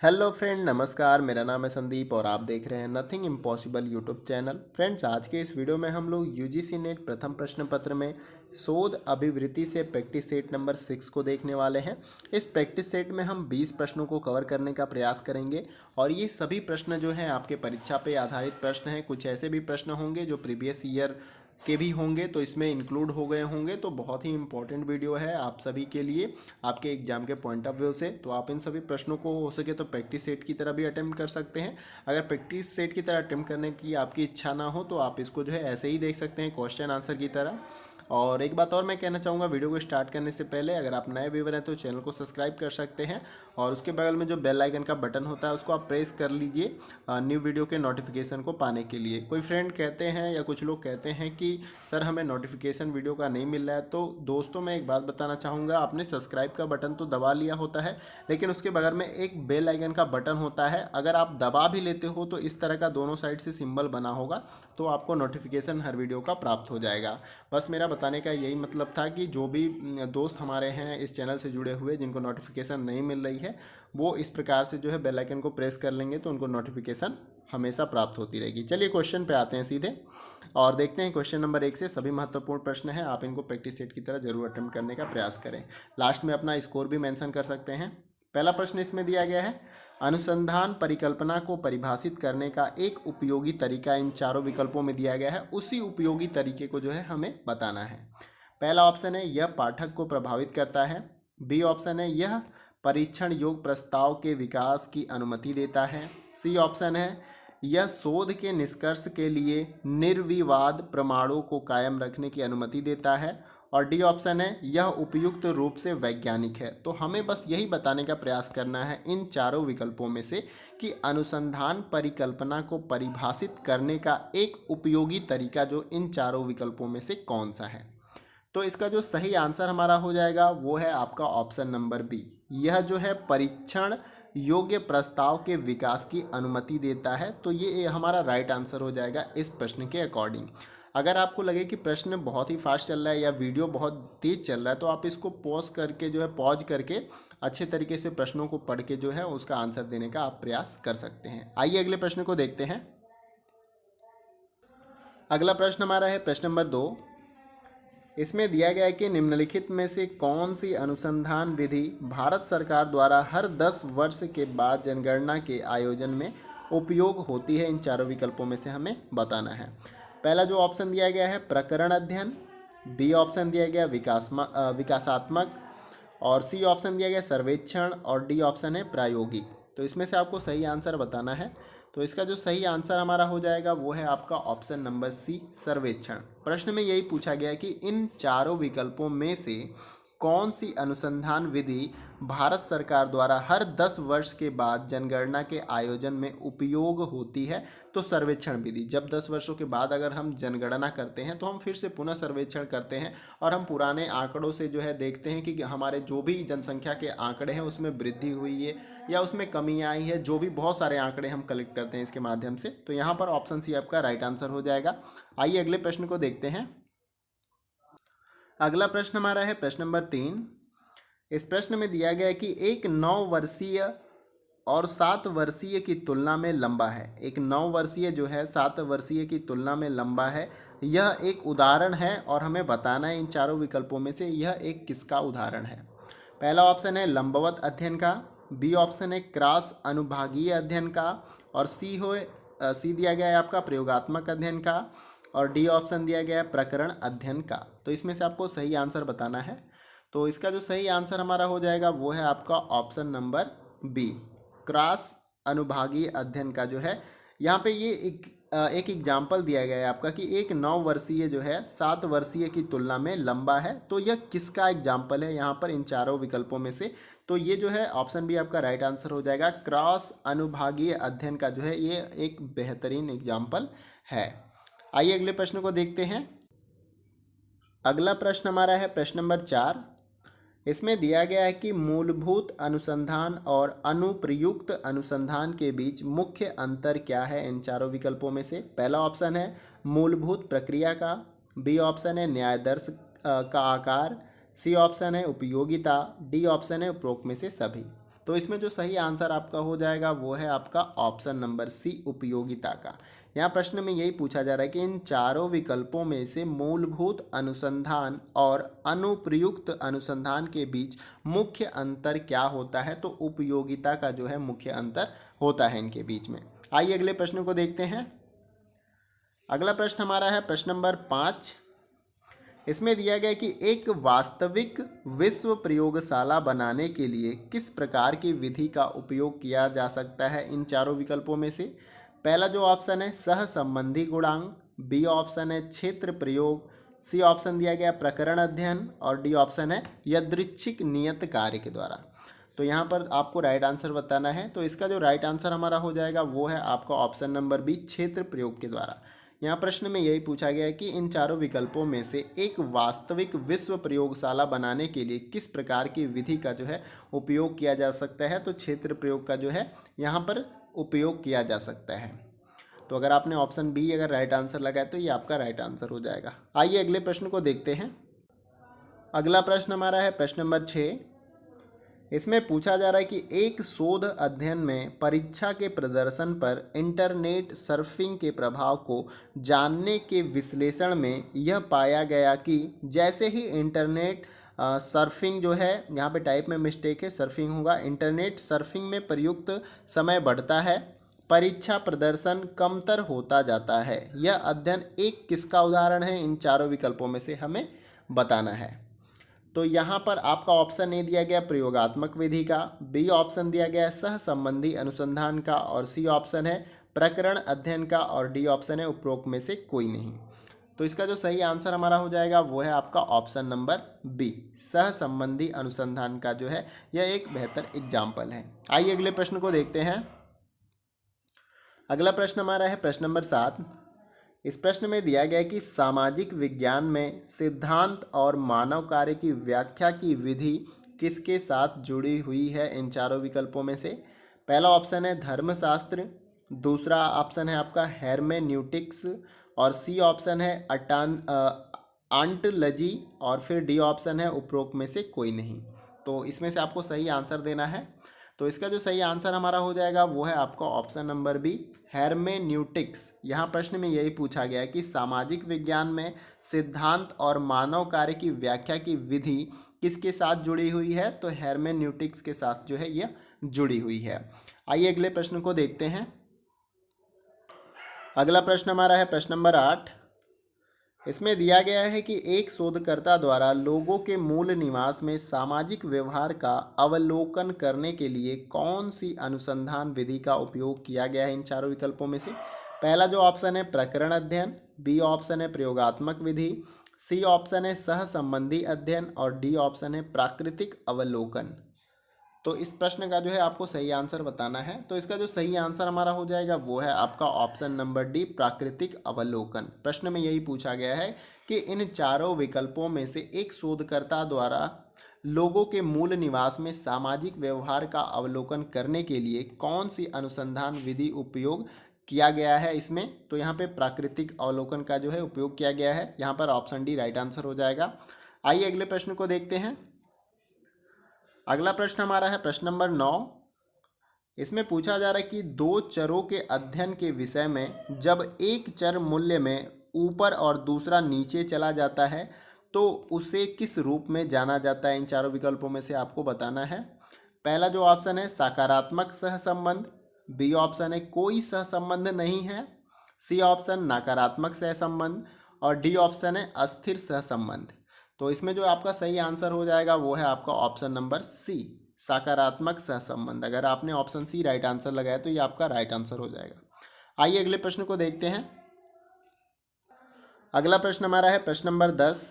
Hello friend, नमस्कार। मेरा नाम है संदीप और आप देख रहे हैं nothing impossible YouTube channel. Friends, आज के इस वीडियो में हम लोग यूजीसी नेट प्रथम प्रश्न पत्र में शोध अभिवृत्ति से प्रैक्टिस सेट नंबर 6 को देखने वाले हैं। इस प्रैक्टिस सेट में हम 20 प्रश्नों को कवर करने का प्रयास करेंगे और ये सभी प्रश्न जो हैं आपके परीक्षा पे आधारित प्रश्न हैं। कुछ ऐसे भी प्रश्न होंगे जो प्रीवियस ईयर के भी होंगे तो इसमें इंक्लूड हो गए होंगे। तो बहुत ही इंपॉर्टेंट वीडियो है आप सभी के लिए, आपके एग्जाम के पॉइंट ऑफ व्यू से। तो आप इन सभी प्रश्नों को हो सके तो प्रैक्टिस सेट की तरह भी अटेम्प्ट कर सकते हैं। अगर प्रैक्टिस सेट की तरह अटेम्प्ट करने की आपकी इच्छा ना हो तो आप इसको जो है ऐसे ही देख सकते हैं, क्वेश्चन आंसर की तरह। और एक बात और मैं कहना चाहूँगा, वीडियो को स्टार्ट करने से पहले अगर आप नए व्यूवर हैं तो चैनल को सब्सक्राइब कर सकते हैं और उसके बगल में जो बेल आइकन का बटन होता है उसको आप प्रेस कर लीजिए न्यू वीडियो के नोटिफिकेशन को पाने के लिए। कोई फ्रेंड कहते हैं या कुछ लोग कहते हैं कि सर हमें नोटिफिकेशन वीडियो का नहीं मिल रहा है, तो दोस्तों मैं एक बात बताना चाहूँगा, आपने सब्सक्राइब का बटन तो दबा लिया होता है लेकिन उसके बगल में एक बेल आइकन का बटन होता है। अगर आप दबा भी लेते हो तो इस तरह का दोनों साइड से सिंबल बना होगा तो आपको नोटिफिकेशन हर वीडियो का प्राप्त हो जाएगा। बस मेरा बताने का यही मतलब था कि जो भी दोस्त हमारे हैं इस चैनल से जुड़े हुए जिनको नोटिफिकेशन नहीं मिल रही है वो इस प्रकार से जो है बेल आइकन को प्रेस कर लेंगे तो उनको नोटिफिकेशन हमेशा प्राप्त होती रहेगी। चलिए क्वेश्चन पे आते हैं सीधे और देखते हैं। क्वेश्चन नंबर 1 से सभी महत्वपूर्ण प्रश्न हैं, आप इनको प्रैक्टिस सेट की तरह जरूर अटेम्प्ट करने का प्रयास करें। लास्ट में अपना स्कोर भी मेंशन कर सकते हैं। पहला प्रश्न इसमें दिया गया है, अनुसंधान परिकल्पना को परिभाषित करने का एक उपयोगी तरीका इन चारों विकल्पों में दिया गया है, उसी उपयोगी तरीके को जो है हमें बताना है। पहला ऑप्शन है यह पाठक को प्रभावित करता है। बी ऑप्शन है यह परीक्षण योग प्रस्ताव के विकास की अनुमति देता है। सी ऑप्शन है यह शोध के निष्कर्ष के लिए निर्विवाद प्रमाणों को कायम रखने की अनुमति देता है। और डी ऑप्शन है यह उपयुक्त रूप से वैज्ञानिक है। तो हमें बस यही बताने का प्रयास करना है इन चारों विकल्पों में से कि अनुसंधान परिकल्पना को परिभाषित करने का एक उपयोगी तरीका जो इन चारों विकल्पों में से कौन सा है। तो इसका जो सही आंसर हमारा हो जाएगा वो है आपका ऑप्शन नंबर बी। यह जो है परीक्षण योग्य प्रस्ताव के विकास की अनुमति देता है। तो ये हमारा राइट आंसर हो जाएगा इस प्रश्न के अकॉर्डिंग। अगर आपको लगे कि प्रश्न बहुत ही फास्ट चल रहा है या वीडियो बहुत तेज चल रहा है तो आप इसको पॉज करके अच्छे तरीके से प्रश्नों को पढ़ के जो है उसका आंसर देने का आप प्रयास कर सकते हैं। आइए अगले प्रश्न को देखते हैं। अगला प्रश्न हमारा है प्रश्न नंबर 2। इसमें दिया गया है कि निम्नलिखित में से कौन सी अनुसंधान विधि भारत सरकार द्वारा हर 10 वर्ष के बाद जनगणना के आयोजन में उपयोग होती है। इन चारों विकल्पों में से हमें बताना है। पहला जो ऑप्शन दिया गया है प्रकरण अध्ययन, बी ऑप्शन दिया गया विकासात्मक और सी ऑप्शन दिया गया सर्वेक्षण और डी ऑप्शन है प्रायोगिक। तो इसमें से आपको सही आंसर बताना है। तो इसका जो सही आंसर हमारा हो जाएगा वो है आपका ऑप्शन नंबर सी सर्वेक्षण। प्रश्न में यही पूछा गया है कि इन चारों विकल्पों में से कौन सी अनुसंधान विधि भारत सरकार द्वारा हर 10 वर्ष के बाद जनगणना के आयोजन में उपयोग होती है। तो सर्वेक्षण विधि, जब 10 वर्षों के बाद अगर हम जनगणना करते हैं तो हम फिर से पुनः सर्वेक्षण करते हैं और हम पुराने आंकड़ों से जो है देखते हैं कि हमारे जो भी जनसंख्या के आंकड़े हैं उसमें वृद्धि हुई है या उसमें कमी आई है। जो भी बहुत सारे आंकड़े हम कलेक्ट करते हैं इसके माध्यम से। तो यहाँ पर ऑप्शन सी आपका राइट आंसर हो जाएगा। आइए अगले प्रश्न को देखते हैं। अगला प्रश्न हमारा है प्रश्न नंबर 3। इस प्रश्न में दिया गया है कि एक 9 वर्षीय और 7 वर्षीय की तुलना में लंबा है। एक 9 वर्षीय जो है 7 वर्षीय की तुलना में लंबा है। यह एक उदाहरण है और हमें बताना है इन चारों विकल्पों में से यह एक किसका उदाहरण है। पहला ऑप्शन है लंबवत अध्ययन का, बी ऑप्शन है क्रॉस अनुभागीय अध्ययन का और सी दिया गया है आपका प्रयोगात्मक अध्ययन का और डी ऑप्शन दिया गया है प्रकरण अध्ययन का। तो इसमें से आपको सही आंसर बताना है। तो इसका जो सही आंसर हमारा हो जाएगा वो है आपका ऑप्शन नंबर बी क्रॉस अनुभागीय अध्ययन का जो है। यहाँ पे ये एक एग्जाम्पल दिया गया है आपका कि एक 9 वर्षीय जो है 7 वर्षीय की तुलना में लंबा है। तो यह किसका एग्जाम्पल है यहाँ पर इन चारों विकल्पों में से। तो ये जो है ऑप्शन बी आपका राइट आंसर हो जाएगा। क्रॉस अनुभागीय अध्ययन का जो है ये एक बेहतरीन एग्जाम्पल है। आइए अगले प्रश्न को देखते हैं। अगला प्रश्न हमारा है प्रश्न नंबर 4। इसमें दिया गया है कि मूलभूत अनुसंधान और अनुप्रयुक्त अनुसंधान के बीच मुख्य अंतर क्या है इन चारों विकल्पों में से। पहला ऑप्शन है मूलभूत प्रक्रिया का, बी ऑप्शन है न्यायादर्श का आकार, सी ऑप्शन है उपयोगिता, डी ऑप्शन है उपरोक्त में से सभी। तो इसमें जो सही आंसर आपका हो जाएगा वो है आपका ऑप्शन नंबर सी, उपयोगिता का। यहाँ प्रश्न में यही पूछा जा रहा है कि इन चारों विकल्पों में से मूलभूत अनुसंधान और अनुप्रयुक्त अनुसंधान के बीच मुख्य अंतर क्या होता है। तो उपयोगिता का जो है मुख्य अंतर होता है इनके बीच में। आइए अगले प्रश्न को देखते हैं। अगला प्रश्न हमारा है प्रश्न नंबर 5। इसमें दिया गया है कि एक वास्तविक विश्व प्रयोगशाला बनाने के लिए किस प्रकार की विधि का उपयोग किया जा सकता है इन चारों विकल्पों में से। पहला जो ऑप्शन है सहसंबंधी गुणांक, बी ऑप्शन है क्षेत्र प्रयोग, सी ऑप्शन दिया गया प्रकरण अध्ययन और डी ऑप्शन है यादृच्छिक नियत कार्य के द्वारा। तो यहाँ पर आपको राइट आंसर बताना है। तो इसका जो राइट आंसर हमारा हो जाएगा वो है आपका ऑप्शन नंबर बी, क्षेत्र प्रयोग के द्वारा। यहाँ प्रश्न में यही पूछा गया है कि इन चारों विकल्पों में से एक वास्तविक विश्व प्रयोगशाला बनाने के लिए किस प्रकार की विधि का जो है उपयोग किया जा सकता है। तो क्षेत्र प्रयोग का जो है यहाँ पर उपयोग किया जा सकता है। तो अगर आपने ऑप्शन बी अगर राइट आंसर लगाया तो ये आपका राइट आंसर हो जाएगा। आइए अगले प्रश्न को देखते हैं। अगला प्रश्न हमारा है प्रश्न नंबर 6। इसमें पूछा जा रहा है कि एक शोध अध्ययन में परीक्षा के प्रदर्शन पर इंटरनेट सर्फिंग के प्रभाव को जानने के विश्लेषण में यह पाया गया कि जैसे ही इंटरनेट सर्फिंग जो है, यहाँ पे टाइप में मिस्टेक है, सर्फिंग होगा, इंटरनेट सर्फिंग में प्रयुक्त समय बढ़ता है, परीक्षा प्रदर्शन कमतर होता जाता है। यह अध्ययन एक किसका उदाहरण है, इन चारों विकल्पों में से हमें बताना है। तो यहाँ पर आपका ऑप्शन ए दिया गया प्रयोगात्मक विधि का, बी ऑप्शन दिया गया सहसंबंधी अनुसंधान का और सी ऑप्शन है प्रकरण अध्ययन का और डी ऑप्शन है उपरोक्त में से कोई नहीं। तो इसका जो सही आंसर हमारा हो जाएगा वो है आपका ऑप्शन नंबर बी, सहसंबंधी अनुसंधान का जो है यह एक बेहतर एग्जाम्पल है। आइए अगले प्रश्न को देखते हैं। अगला प्रश्न हमारा है प्रश्न नंबर 7। इस प्रश्न में दिया गया है कि सामाजिक विज्ञान में सिद्धांत और मानव कार्य की व्याख्या की विधि किसके साथ जुड़ी हुई है इन चारों विकल्पों में से। पहला ऑप्शन है धर्मशास्त्र, दूसरा ऑप्शन है आपका हेरमेन्यूटिक्स और सी ऑप्शन है ऑन्टोलॉजी और फिर डी ऑप्शन है उपरोक्त में से कोई नहीं। तो इसमें से आपको सही आंसर देना है। तो इसका जो सही आंसर हमारा हो जाएगा वो है आपका ऑप्शन नंबर बी, हेरमेन्यूटिक्स। यहाँ प्रश्न में यही पूछा गया है कि सामाजिक विज्ञान में सिद्धांत और मानव कार्य की व्याख्या की विधि किसके साथ जुड़ी हुई है। तो हेरमेन्यूटिक्स के साथ जो है यह जुड़ी हुई है। आइए अगले प्रश्न को देखते हैं। अगला प्रश्न हमारा है प्रश्न नंबर 8। इसमें दिया गया है कि एक शोधकर्ता द्वारा लोगों के मूल निवास में सामाजिक व्यवहार का अवलोकन करने के लिए कौन सी अनुसंधान विधि का उपयोग किया गया है इन चारों विकल्पों में से। पहला जो ऑप्शन है प्रकरण अध्ययन, बी ऑप्शन है प्रयोगात्मक विधि, सी ऑप्शन है सहसंबंधी अध्ययन और डी ऑप्शन है प्राकृतिक अवलोकन। तो इस प्रश्न का जो है आपको सही आंसर बताना है। तो इसका जो सही आंसर हमारा हो जाएगा वो है आपका ऑप्शन नंबर डी, प्राकृतिक अवलोकन। प्रश्न में यही पूछा गया है कि इन चारों विकल्पों में से एक शोधकर्ता द्वारा लोगों के मूल निवास में सामाजिक व्यवहार का अवलोकन करने के लिए कौन सी अनुसंधान विधि उपयोग किया गया है इसमें। तो यहाँ पे प्राकृतिक अवलोकन का जो है उपयोग किया गया है। यहाँ पर ऑप्शन डी राइट आंसर हो जाएगा। आइए अगले प्रश्न को देखते हैं। अगला प्रश्न हमारा है प्रश्न नंबर 9। इसमें पूछा जा रहा है कि दो चरों के अध्ययन के विषय में जब एक चर मूल्य में ऊपर और दूसरा नीचे चला जाता है तो उसे किस रूप में जाना जाता है। इन चारों विकल्पों में से आपको बताना है। पहला जो ऑप्शन है सकारात्मक सहसंबंध, बी ऑप्शन है कोई सहसंबंध नहीं है, सी ऑप्शन नकारात्मक सहसंबंध और डी ऑप्शन है अस्थिर सहसंबंध। तो इसमें जो आपका सही आंसर हो जाएगा वो है आपका ऑप्शन नंबर सी, सकारात्मक सहसंबंध। अगर आपने ऑप्शन सी राइट आंसर लगाया तो ये आपका राइट आंसर हो जाएगा। आइए अगले प्रश्न को देखते हैं। अगला प्रश्न हमारा है प्रश्न नंबर 10।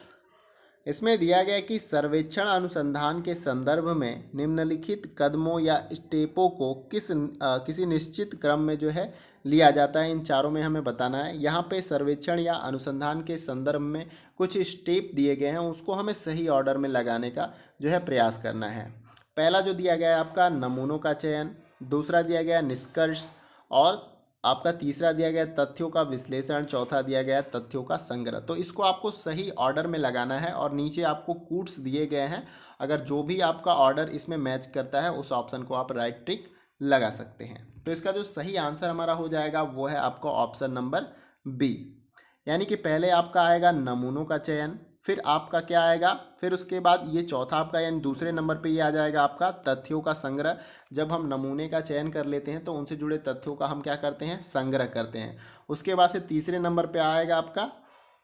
इसमें दिया गया है कि सर्वेक्षण अनुसंधान के संदर्भ में निम्नलिखित कदमों या स्टेपों को किसी निश्चित क्रम में जो है लिया जाता है। इन चारों में हमें बताना है। यहाँ पे सर्वेक्षण या अनुसंधान के संदर्भ में कुछ स्टेप दिए गए हैं, उसको हमें सही ऑर्डर में लगाने का जो है प्रयास करना है। पहला जो दिया गया है आपका नमूनों का चयन, दूसरा दिया गया निष्कर्ष और आपका तीसरा दिया गया तथ्यों का विश्लेषण, चौथा दिया गया तथ्यों का संग्रह। तो इसको आपको सही ऑर्डर में लगाना है और नीचे आपको कूट्स दिए गए हैं। अगर जो भी आपका ऑर्डर इसमें मैच करता है उस ऑप्शन को आप राइट टिक लगा सकते हैं। तो इसका जो सही आंसर हमारा हो जाएगा वो है आपका ऑप्शन नंबर बी। यानी कि पहले आपका आएगा नमूनों का चयन, फिर आपका क्या आएगा, फिर उसके बाद ये चौथा आपका यानी दूसरे नंबर पे ये आ जाएगा आपका तथ्यों का संग्रह। जब हम नमूने का चयन कर लेते हैं तो उनसे जुड़े तथ्यों का हम क्या करते हैं, संग्रह करते हैं। उसके बाद से तीसरे नंबर पे आएगा आपका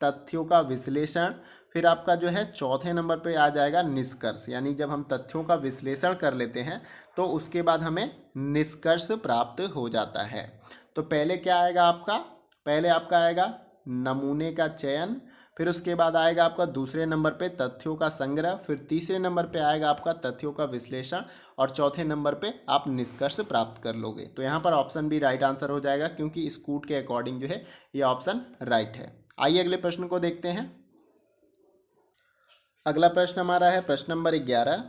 तथ्यों का विश्लेषण, फिर आपका जो है चौथे नंबर पे आ जाएगा निष्कर्ष। यानी जब हम तथ्यों का विश्लेषण कर लेते हैं तो उसके बाद हमें निष्कर्ष प्राप्त हो जाता है। तो पहले क्या आएगा आपका, पहले आपका आएगा नमूने का चयन, फिर उसके बाद आएगा आपका दूसरे नंबर पे तथ्यों का संग्रह, फिर तीसरे नंबर पे आएगा आपका तथ्यों का विश्लेषण और चौथे नंबर पे आप निष्कर्ष प्राप्त कर लोगे। तो यहाँ पर ऑप्शन बी राइट आंसर हो जाएगा, क्योंकि इस कूट के अकॉर्डिंग जो है ये ऑप्शन राइट है। आइए अगले प्रश्न को देखते हैं। अगला प्रश्न हमारा है प्रश्न नंबर 11।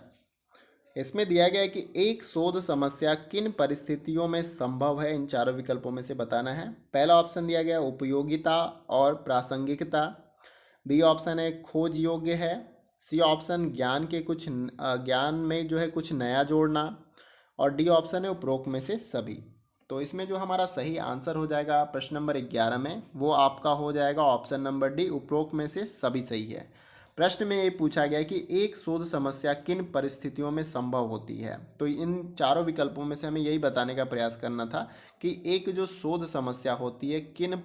इसमें दिया गया है कि एक शोध समस्या किन परिस्थितियों में संभव है, इन चारों विकल्पों में से बताना है। पहला ऑप्शन दिया गया उपयोगिता और प्रासंगिकता, बी ऑप्शन है खोज योग्य है, सी ऑप्शन ज्ञान में जो है कुछ नया जोड़ना, और डी ऑप्शन है उपरोक्त में से सभी। तो इसमें जो हमारा सही आंसर हो जाएगा प्रश्न नंबर 11 में वो आपका हो जाएगा ऑप्शन नंबर डी, उपरोक्त में से सभी सही है। प्रश्न में ये पूछा गया है कि एक शोध समस्या किन परिस्थितियों में संभव होती है। तो इन चारों विकल्पों में से हमें यही बताने का प्रयास करना था कि एक जो शोध समस्या होती है किन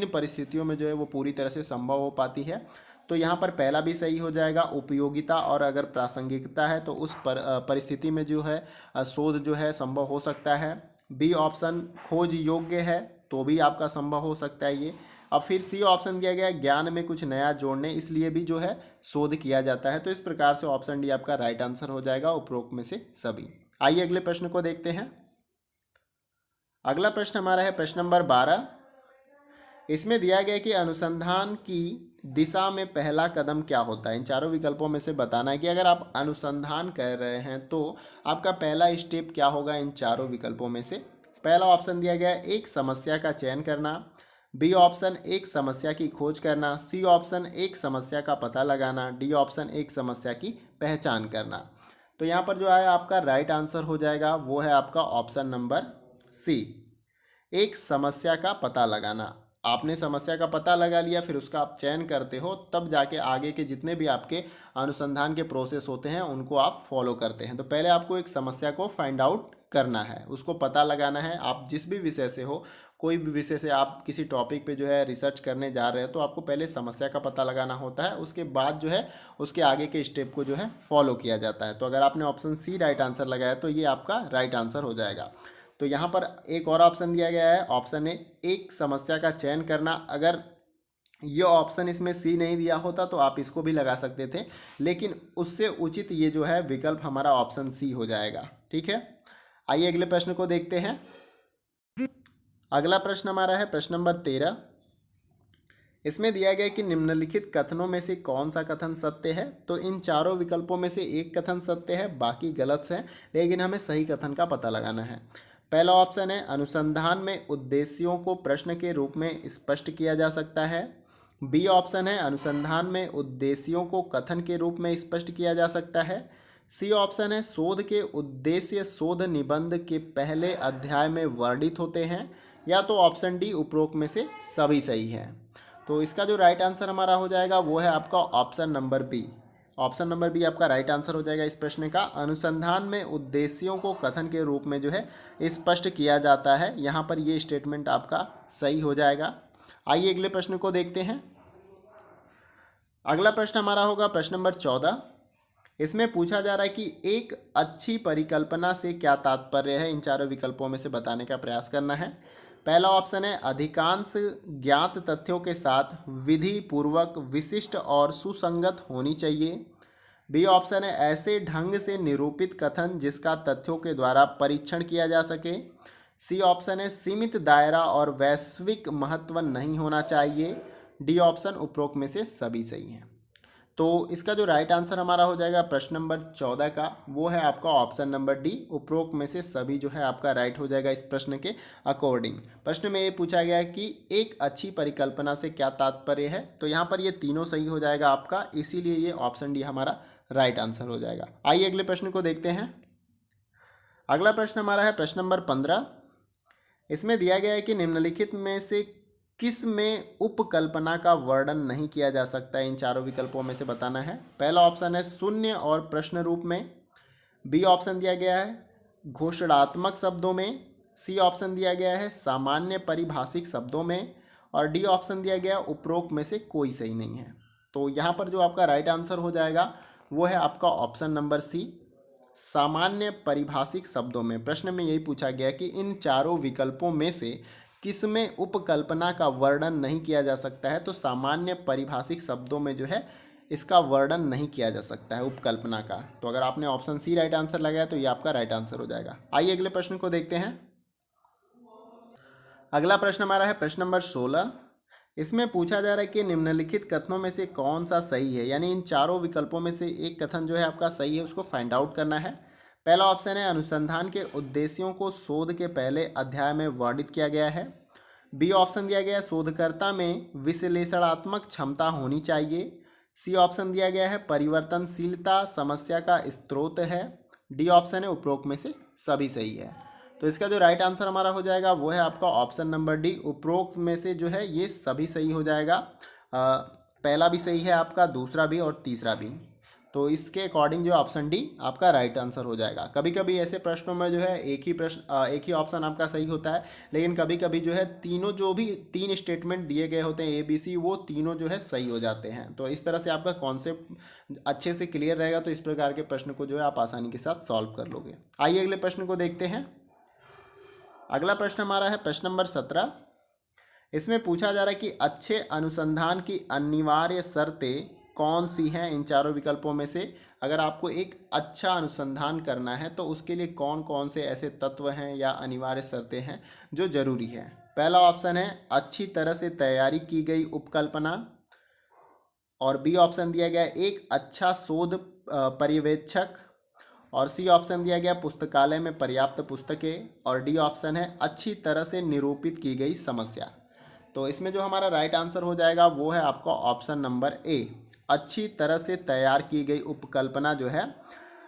परिस्थितियों में जो है वो पूरी तरह से संभव हो पाती है। तो यहाँ पर पहला भी सही हो जाएगा उपयोगिता, और अगर प्रासंगिकता है तो उस परिस्थिति में जो है शोध जो है संभव हो सकता है। बी ऑप्शन खोज योग्य है तो भी आपका संभव हो सकता है ये। अब फिर सी ऑप्शन दिया गया ज्ञान में कुछ नया जोड़ने, इसलिए भी जो है शोध किया जाता है। तो इस प्रकार से ऑप्शन डी आपका राइट आंसर हो जाएगा उपरोक्त में से सभी। आइए अगले प्रश्न को देखते हैं। अगला प्रश्न हमारा है प्रश्न नंबर 12। इसमें दिया गया कि अनुसंधान की दिशा में पहला कदम क्या होता है। इन चारों विकल्पों में से बताना है कि अगर आप अनुसंधान कर रहे हैं तो आपका पहला स्टेप क्या होगा इन चारों विकल्पों में से। पहला ऑप्शन दिया गया है एक समस्या का चयन करना, बी ऑप्शन एक समस्या की खोज करना, सी ऑप्शन एक समस्या का पता लगाना, डी ऑप्शन एक समस्या की पहचान करना। तो यहाँ पर जो है आपका राइट आंसर हो जाएगा वो है आपका ऑप्शन नंबर सी, एक समस्या का पता लगाना। आपने समस्या का पता लगा लिया, फिर उसका आप चयन करते हो, तब जाके आगे के जितने भी आपके अनुसंधान के प्रोसेस होते हैं उनको आप फॉलो करते हैं। तो पहले आपको एक समस्या को फाइंड आउट करना है, उसको पता लगाना है। आप जिस भी विषय से हो, कोई भी विषय से आप किसी टॉपिक पे जो है रिसर्च करने जा रहे हो तो आपको पहले समस्या का पता लगाना होता है, उसके बाद जो है उसके आगे के स्टेप को जो है फॉलो किया जाता है। तो अगर आपने ऑप्शन सी राइट आंसर लगाया तो ये आपका राइट आंसर हो जाएगा। तो यहाँ पर एक और ऑप्शन दिया गया है, ऑप्शन ए एक समस्या का चयन करना। अगर ये ऑप्शन इसमें सी नहीं दिया होता तो आप इसको भी लगा सकते थे, लेकिन उससे उचित ये जो है विकल्प हमारा ऑप्शन सी हो जाएगा। ठीक है, आइए अगले प्रश्न को देखते हैं। अगला प्रश्न हमारा है प्रश्न नंबर 13। इसमें दिया गया कि निम्नलिखित कथनों में से कौन सा कथन सत्य है। तो इन चारों विकल्पों में से एक कथन सत्य है, बाकी गलत है, लेकिन हमें सही कथन का पता लगाना है। पहला ऑप्शन है अनुसंधान में उद्देश्यों को प्रश्न के रूप में स्पष्ट किया जा सकता है। बी ऑप्शन है अनुसंधान में उद्देश्यों को कथन के रूप में स्पष्ट किया जा सकता है। सी ऑप्शन है शोध के उद्देश्य शोध निबंध के पहले अध्याय में वर्णित होते हैं, या तो ऑप्शन डी उपरोक्त में से सभी सही है। तो इसका जो राइट आंसर हमारा हो जाएगा वो है आपका option number B. Option number B आपका राइट आंसर हो जाएगा इस प्रश्न का। अनुसंधान में उद्देश्यों को कथन के रूप में जो है स्पष्ट किया जाता है, यहाँ पर ये स्टेटमेंट आपका सही हो जाएगा। आइए अगले प्रश्न को देखते हैं। अगला प्रश्न हमारा होगा प्रश्न नंबर 14। इसमें पूछा जा रहा है कि एक अच्छी परिकल्पना से क्या तात्पर्य है। इन चारों विकल्पों में से बताने का प्रयास करना है। पहला ऑप्शन है अधिकांश ज्ञात तथ्यों के साथ विधि पूर्वक विशिष्ट और सुसंगत होनी चाहिए। बी ऑप्शन है ऐसे ढंग से निरूपित कथन जिसका तथ्यों के द्वारा परीक्षण किया जा सके। सी ऑप्शन है सीमित दायरा और वैश्विक महत्व नहीं होना चाहिए। डी ऑप्शन उपरोक्त में से सभी सही हैं। तो इसका जो राइट आंसर हमारा हो जाएगा प्रश्न नंबर 14 का, वो है आपका ऑप्शन नंबर डी। उपरोक्त में से सभी जो है आपका राइट हो जाएगा इस प्रश्न के अकॉर्डिंग। प्रश्न में ये पूछा गया है कि एक अच्छी परिकल्पना से क्या तात्पर्य है, तो यहाँ पर ये तीनों सही हो जाएगा आपका, इसीलिए ये ऑप्शन डी हमारा राइट आंसर हो जाएगा। आइए अगले प्रश्न को देखते हैं। अगला प्रश्न हमारा है प्रश्न नंबर 15। इसमें दिया गया है कि निम्नलिखित में से किस में उपकल्पना का वर्णन नहीं किया जा सकता है, इन चारों विकल्पों में से बताना है। पहला ऑप्शन है शून्य और प्रश्न रूप में, बी ऑप्शन दिया गया है घोषणात्मक शब्दों में, सी ऑप्शन दिया गया है सामान्य परिभाषिक शब्दों में, और डी ऑप्शन दिया गया उपरोक्त में से कोई सही नहीं है। तो यहाँ पर जो आपका राइट आंसर हो जाएगा वो है आपका ऑप्शन नंबर सी, सामान्य परिभाषिक शब्दों में। प्रश्न में यही पूछा गया कि इन चारों विकल्पों में से किसमें उपकल्पना का वर्णन नहीं किया जा सकता है, तो सामान्य परिभाषिक शब्दों में जो है इसका वर्णन नहीं किया जा सकता है उपकल्पना का। तो अगर आपने ऑप्शन सी राइट आंसर लगाया तो ये आपका राइट आंसर हो जाएगा। आइए अगले प्रश्न को देखते हैं। अगला प्रश्न हमारा है प्रश्न नंबर 16। इसमें पूछा जा रहा है कि निम्नलिखित कथनों में से कौन सा सही है, यानी इन चारों विकल्पों में से एक कथन जो है आपका सही है, उसको फाइंड आउट करना है। पहला ऑप्शन है अनुसंधान के उद्देश्यों को शोध के पहले अध्याय में वर्णित किया गया है। बी ऑप्शन दिया गया है शोधकर्ता में विश्लेषणात्मक क्षमता होनी चाहिए। सी ऑप्शन दिया गया है परिवर्तनशीलता समस्या का स्रोत है। डी ऑप्शन है उपरोक्त में से सभी सही है। तो इसका जो राइट आंसर हमारा हो जाएगा वो है आपका ऑप्शन नंबर डी, उपरोक्त में से जो है ये सभी सही हो जाएगा। पहला भी सही है आपका, दूसरा भी और तीसरा भी। तो इसके अकॉर्डिंग जो ऑप्शन डी आपका राइट आंसर हो जाएगा। कभी कभी ऐसे प्रश्नों में जो है एक ही ऑप्शन आपका सही होता है, लेकिन कभी कभी जो है तीनों जो भी तीन स्टेटमेंट दिए गए होते हैं ABC, वो तीनों जो है सही हो जाते हैं। तो इस तरह से आपका कॉन्सेप्ट अच्छे से क्लियर रहेगा, तो इस प्रकार के प्रश्न को जो है आप आसानी के साथ सॉल्व कर लोगे। आइए अगले प्रश्न को देखते हैं। अगला प्रश्न हमारा है प्रश्न नंबर 17। इसमें पूछा जा रहा है कि अच्छे अनुसंधान की अनिवार्य शर्तें कौन सी हैं इन चारों विकल्पों में से। अगर आपको एक अच्छा अनुसंधान करना है तो उसके लिए कौन कौन से ऐसे तत्व हैं या अनिवार्य शर्तें हैं जो जरूरी है। पहला ऑप्शन है अच्छी तरह से तैयारी की गई उपकल्पना, और बी ऑप्शन दिया गया एक अच्छा शोध पर्यवेक्षक, और सी ऑप्शन दिया गया पुस्तकालय में पर्याप्त पुस्तकें, और डी ऑप्शन है अच्छी तरह से निरूपित की गई समस्या। तो इसमें जो हमारा राइट आंसर हो जाएगा वो है आपका ऑप्शन नंबर ए, अच्छी तरह से तैयार की गई उपकल्पना जो है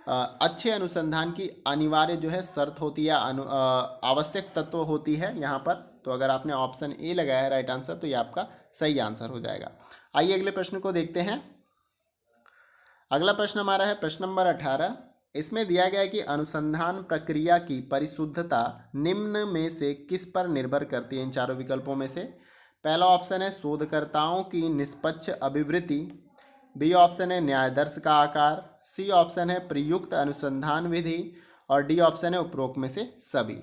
अच्छे अनुसंधान की अनिवार्य जो है शर्त होती है, आवश्यक तत्व होती है यहाँ पर। तो अगर आपने ऑप्शन ए लगाया है राइट आंसर तो ये आपका सही आंसर हो जाएगा। आइए अगले प्रश्न को देखते हैं। अगला प्रश्न हमारा है प्रश्न नंबर 18। इसमें दिया गया है कि अनुसंधान प्रक्रिया की परिशुद्धता निम्न में से किस पर निर्भर करती है इन चारों विकल्पों में से। पहला ऑप्शन है शोधकर्ताओं की निष्पक्ष अभिवृत्ति, बी ऑप्शन है न्यायादर्श का आकार, सी ऑप्शन है प्रयुक्त अनुसंधान विधि, और डी ऑप्शन है उपरोक्त में से सभी।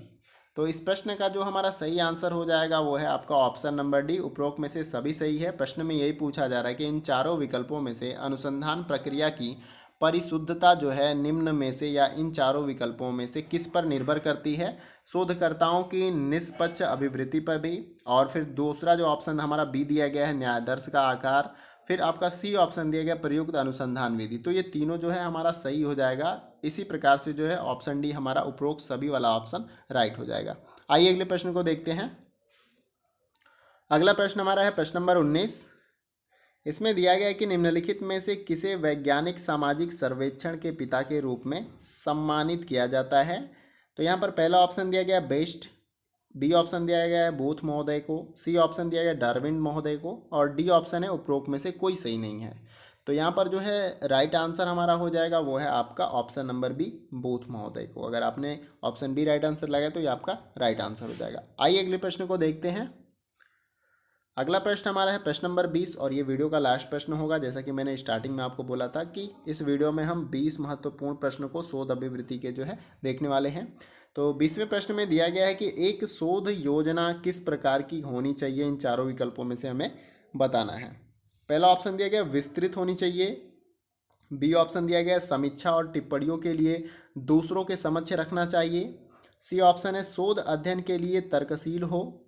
तो इस प्रश्न का जो हमारा सही आंसर हो जाएगा वो है आपका ऑप्शन नंबर डी, उपरोक्त में से सभी सही है। प्रश्न में यही पूछा जा रहा है कि इन चारों विकल्पों में से अनुसंधान प्रक्रिया की परिशुद्धता जो है निम्न में से या इन चारों विकल्पों में से किस पर निर्भर करती है। शोधकर्ताओं की निष्पक्ष अभिवृत्ति पर भी, और फिर दूसरा जो ऑप्शन हमारा बी दिया गया है न्यायादर्श का आकार, फिर आपका सी ऑप्शन दिया गया प्रयुक्त अनुसंधान विधि। तो ये तीनों जो है हमारा सही हो जाएगा। इसी प्रकार से जो है ऑप्शन डी हमारा उपरोक्त सभी वाला ऑप्शन राइट हो जाएगा। आइए अगले प्रश्न को देखते हैं। अगला प्रश्न हमारा है प्रश्न नंबर 19। इसमें दिया गया है कि निम्नलिखित में से किसे वैज्ञानिक सामाजिक सर्वेक्षण के पिता के रूप में सम्मानित किया जाता है। तो यहाँ पर पहला ऑप्शन दिया गया बेस्ट, बी ऑप्शन दिया गया है बूथ महोदय को, सी ऑप्शन दिया गया डार्विन महोदय को, और डी ऑप्शन है उपरोक्त में से कोई सही नहीं है। तो यहाँ पर जो है राइट आंसर हमारा हो जाएगा वो है आपका ऑप्शन नंबर बी बूथ महोदय को। अगर आपने ऑप्शन बी राइट आंसर लगाया तो ये आपका राइट आंसर हो जाएगा। आइए अगले प्रश्न को देखते हैं। अगला प्रश्न हमारा है प्रश्न नंबर 20, और ये वीडियो का लास्ट प्रश्न होगा। जैसा कि मैंने स्टार्टिंग में आपको बोला था कि इस वीडियो में हम 20 महत्वपूर्ण प्रश्नों को शोध अभिवृत्ति के जो है देखने वाले हैं। तो 20वें प्रश्न में दिया गया है कि एक शोध योजना किस प्रकार की होनी चाहिए, इन चारों विकल्पों में से हमें बताना है। पहला ऑप्शन दिया गया विस्तृत होनी चाहिए, बी ऑप्शन दिया गया समीक्षा और टिप्पणियों के लिए दूसरों के समक्ष रखना चाहिए, सी ऑप्शन है शोध अध्ययन के लिए तर्कशील हो,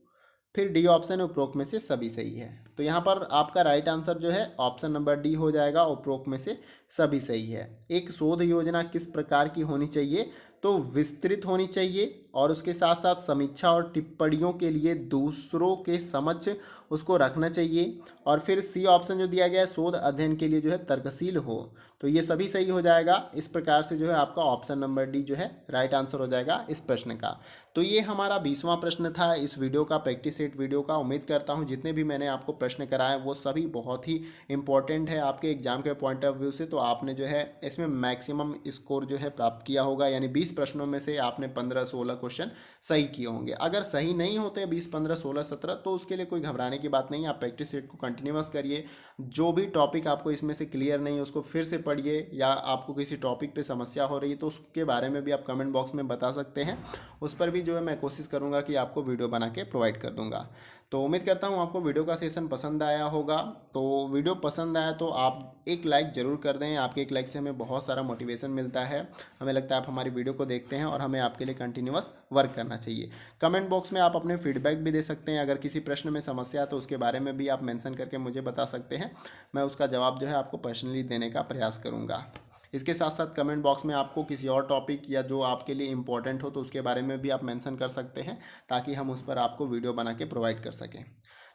फिर डी ऑप्शन है उपरोक्त में से सभी सही है। तो यहाँ पर आपका राइट आंसर जो है ऑप्शन नंबर डी हो जाएगा। उपरोक्त में से सभी सही है। एक शोध योजना किस प्रकार की होनी चाहिए? तो विस्तृत होनी चाहिए और उसके साथ साथ समीक्षा और टिप्पणियों के लिए दूसरों के समक्ष उसको रखना चाहिए। और फिर सी ऑप्शन जो दिया गया है, शोध अध्ययन के लिए जो है तर्कशील हो। तो ये सभी सही हो जाएगा। इस प्रकार से जो है आपका ऑप्शन नंबर डी जो है राइट आंसर हो जाएगा इस प्रश्न का। तो ये हमारा 20वां प्रश्न था इस वीडियो का, प्रैक्टिस सेट वीडियो का। उम्मीद करता हूँ जितने भी मैंने आपको प्रश्न कराए वो सभी बहुत ही इंपॉर्टेंट है आपके एग्जाम के पॉइंट ऑफ व्यू से। तो आपने जो है इसमें मैक्सिमम स्कोर जो है प्राप्त किया होगा, यानी 20 प्रश्नों में से आपने 15-16 क्वेश्चन सही किए होंगे। अगर सही नहीं होते 20, 15, 16, 17 तो उसके लिए कोई घबराने की बात नहीं है। आप प्रैक्टिस सेट को कंटिन्यूअस करिए। जो भी टॉपिक आपको इसमें से क्लियर नहीं है उसको फिर से पढ़िए, या आपको किसी टॉपिक पे समस्या हो रही है तो उसके बारे में भी आप कमेंट बॉक्स में बता सकते हैं। उस पर भी जो है मैं कोशिश करूंगा कि आपको वीडियो बना के प्रोवाइड कर दूंगा। तो उम्मीद करता हूँ आपको वीडियो का सेशन पसंद आया होगा। तो वीडियो पसंद आया तो आप एक लाइक ज़रूर कर दें। आपके एक लाइक से हमें बहुत सारा मोटिवेशन मिलता है। हमें लगता है आप हमारी वीडियो को देखते हैं और हमें आपके लिए कंटिन्यूअस वर्क करना चाहिए। कमेंट बॉक्स में आप अपने फीडबैक भी दे सकते हैं। अगर किसी प्रश्न में समस्या है तो उसके बारे में भी आप मेंशन करके मुझे बता सकते हैं। मैं उसका जवाब जो है आपको पर्सनली देने का प्रयास करूँगा। इसके साथ साथ कमेंट बॉक्स में आपको किसी और टॉपिक या जो आपके लिए इम्पोर्टेंट हो तो उसके बारे में भी आप मेंशन कर सकते हैं, ताकि हम उस पर आपको वीडियो बना के प्रोवाइड कर सकें।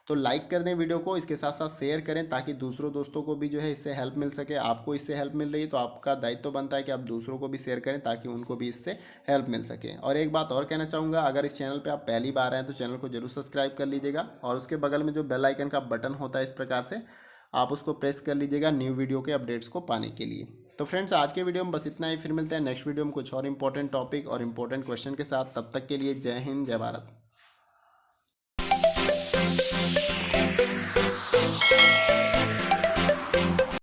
तो लाइक कर दें वीडियो को, इसके साथ साथ शेयर करें ताकि दूसरों दोस्तों को भी जो है इससे हेल्प मिल सके। आपको इससे हेल्प मिल रही है तो आपका दायित्व बनता है कि आप दूसरों को भी शेयर करें ताकि उनको भी इससे हेल्प मिल सके। और एक बात और कहना चाहूँगा, अगर इस चैनल पर आप पहली बार आए तो चैनल को जरूर सब्सक्राइब कर लीजिएगा और उसके बगल में जो बेल आइकन का बटन होता है इस प्रकार से आप उसको प्रेस कर लीजिएगा न्यू वीडियो के अपडेट्स को पाने के लिए। तो फ्रेंड्स आज के वीडियो में बस इतना ही। फिर मिलते हैं नेक्स्ट वीडियो में कुछ और इंपॉर्टेंट टॉपिक और इंपॉर्टेंट क्वेश्चन के साथ। तब तक के लिए जय हिंद, जय भारत।